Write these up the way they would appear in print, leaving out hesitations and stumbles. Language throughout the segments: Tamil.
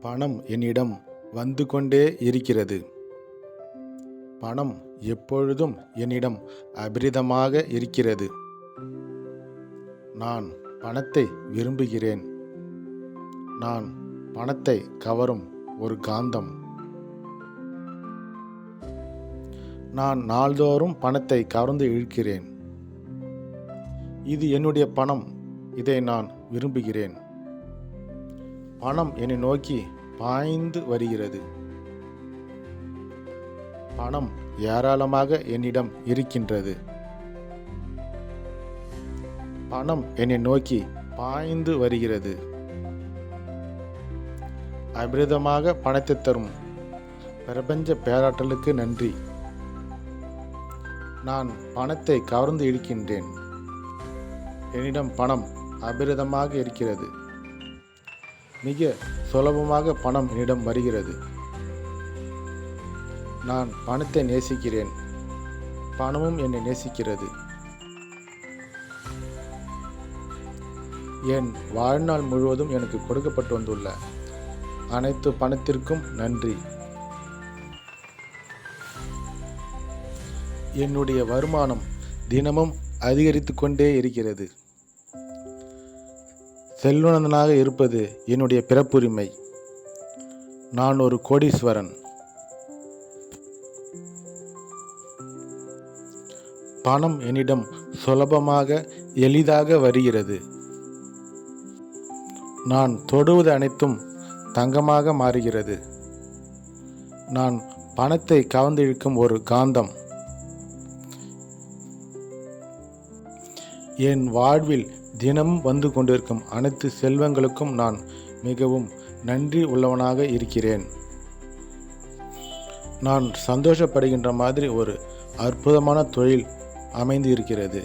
பணம் என்னிடம் வந்து கொண்டே இருக்கிறது. பணம் எப்பொழுதும் என்னிடம் அபரிதமாக இருக்கிறது. நான் பணத்தை விரும்புகிறேன். நான் பணத்தை கவரும் ஒரு காந்தம். நான் நாள்தோறும் பணத்தை கவர்ந்து இழுக்கிறேன். இது என்னுடைய பணம். இதை நான் விரும்புகிறேன். பணம் என்னை நோக்கி பாய்ந்து வருகிறது. பணம் ஏராளமாக என்னிடம் இருக்கின்றது. பணம் என்னை நோக்கி பாய்ந்து வருகிறது. அபரிதமாக பணத்தை தரும் பிரபஞ்ச பேராற்றலுக்கு நன்றி. நான் பணத்தை கவர்ந்து இழுக்கின்றேன். என்னிடம் பணம் அபரிதமாக இருக்கிறது. மிக சுலபமாக பணம் என்னிடம் வருகிறது. நான் பணத்தை நேசிக்கிறேன். பணமும் என்னை நேசிக்கிறது. என் வாழ்நாள் முழுவதும் எனக்கு கொடுக்கப்பட்டு வந்துள்ள அனைத்து பணத்திற்கும் நன்றி. என்னுடைய வருமானம் தினமும் அதிகரித்து கொண்டே இருக்கிறது. செல்வந்தனாக இருப்பது என்னுடைய பிறப்புரிமை. நான் ஒரு கோடீஸ்வரன். பணம் என்னிடம் சுலபமாக எளிதாக வருகிறது. நான் தொடுவது அனைத்தும் தங்கமாக மாறுகிறது. நான் பணத்தை கவர்ந்திழுக்கும் ஒரு காந்தம். என் வாழ்வில் தினமும் வந்து கொண்டிருக்கும் அனைத்து செல்வங்களுக்கும் நான் மிகவும் நன்றி உள்ளவனாக இருக்கிறேன். நான் சந்தோஷப்படுகின்ற மாதிரி ஒரு அற்புதமான தொழில் அமைந்து இருக்கிறது.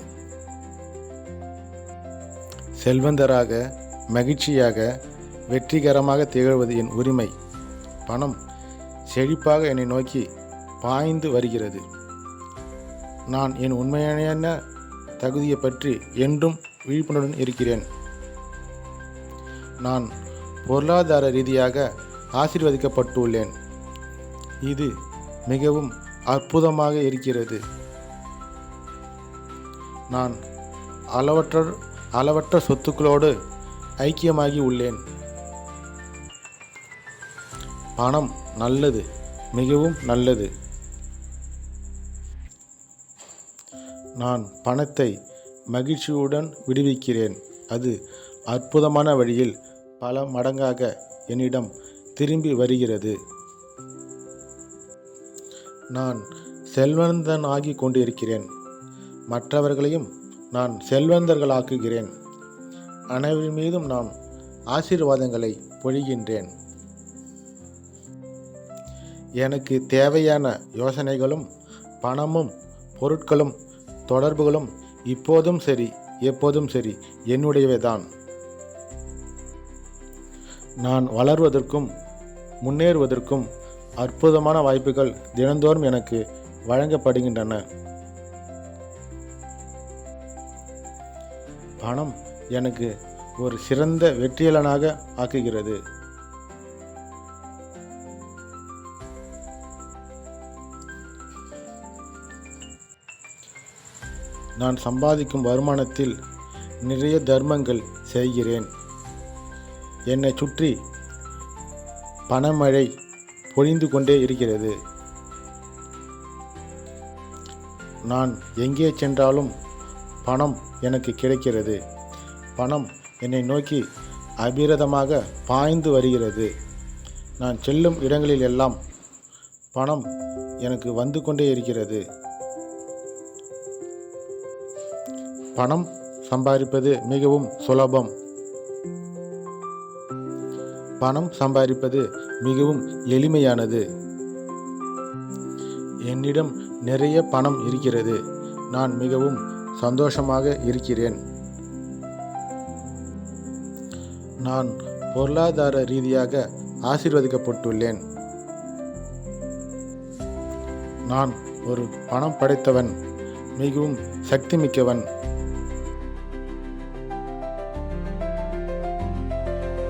செல்வந்தராக, மகிழ்ச்சியாக, வெற்றிகரமாக திகழ்வது என் உரிமை. பணம் செழிப்பாக என்னை நோக்கி பாய்ந்து வருகிறது. நான் என் உண்மையான தகுதியை பற்றி என்றும் விழிப்புணர்வுடன் இருக்கிறேன். நான் பொருளாதார ரீதியாக ஆசீர்வதிக்கப்பட்டுள்ளேன். இது மிகவும் அற்புதமாக இருக்கிறது. நான் அளவற்ற சொத்துக்களோடு ஐக்கியமாகி உள்ளேன். பணம் நல்லது, மிகவும் நல்லது. நான் பணத்தை மகிழ்ச்சியுடன் விடுவிக்கிறேன். அது அற்புதமான வழியில் பல மடங்காக என்னிடம் திரும்பி வருகிறது. நான் செல்வந்தனாகி கொண்டிருக்கிறேன். மற்றவர்களையும் நான் செல்வந்தர்களாக்குகிறேன். அனைவரின் மீதும் நான் ஆசீர்வாதங்களை பொழிகின்றேன். எனக்கு தேவையான யோசனைகளும் பணமும் பொருட்களும் தொடர்புகளும் இப்போதும் சரி, எப்போதும் சரி என்னுடையவைதான். நான் வளர்வதற்கும் முன்னேறுவதற்கும் அற்புதமான வாய்ப்புகள் தினந்தோறும் எனக்கு வழங்கப்படுகின்றன. பணம் எனக்கு ஒரு சிறந்த வெற்றியாளனாக ஆக்குகிறது. நான் சம்பாதிக்கும் வருமானத்தில் நிறைய தர்மங்கள் செய்கிறேன். என்னை சுற்றி பணமழை பொழிந்து கொண்டே இருக்கிறது. நான் எங்கே சென்றாலும் பணம் எனக்கு கிடைக்கிறது. பணம் என்னை நோக்கி அபிரதமாக பாய்ந்து வருகிறது. நான் செல்லும் இடங்களில் எல்லாம் பணம் எனக்கு வந்து கொண்டே இருக்கிறது. பணம் சம்பாதிப்பது மிகவும் சுலபம். பணம் சம்பாதிப்பது மிகவும் எளிமையானது. என்னிடம் நிறைய பணம் இருக்கிறது. நான் மிகவும் சந்தோஷமாக இருக்கிறேன். நான் பொருளாதார ரீதியாக ஆசீர்வதிக்கப்பட்டுள்ளேன். நான் ஒரு பணம் படைத்தவன். மிகவும் சக்தி மிக்கவன்.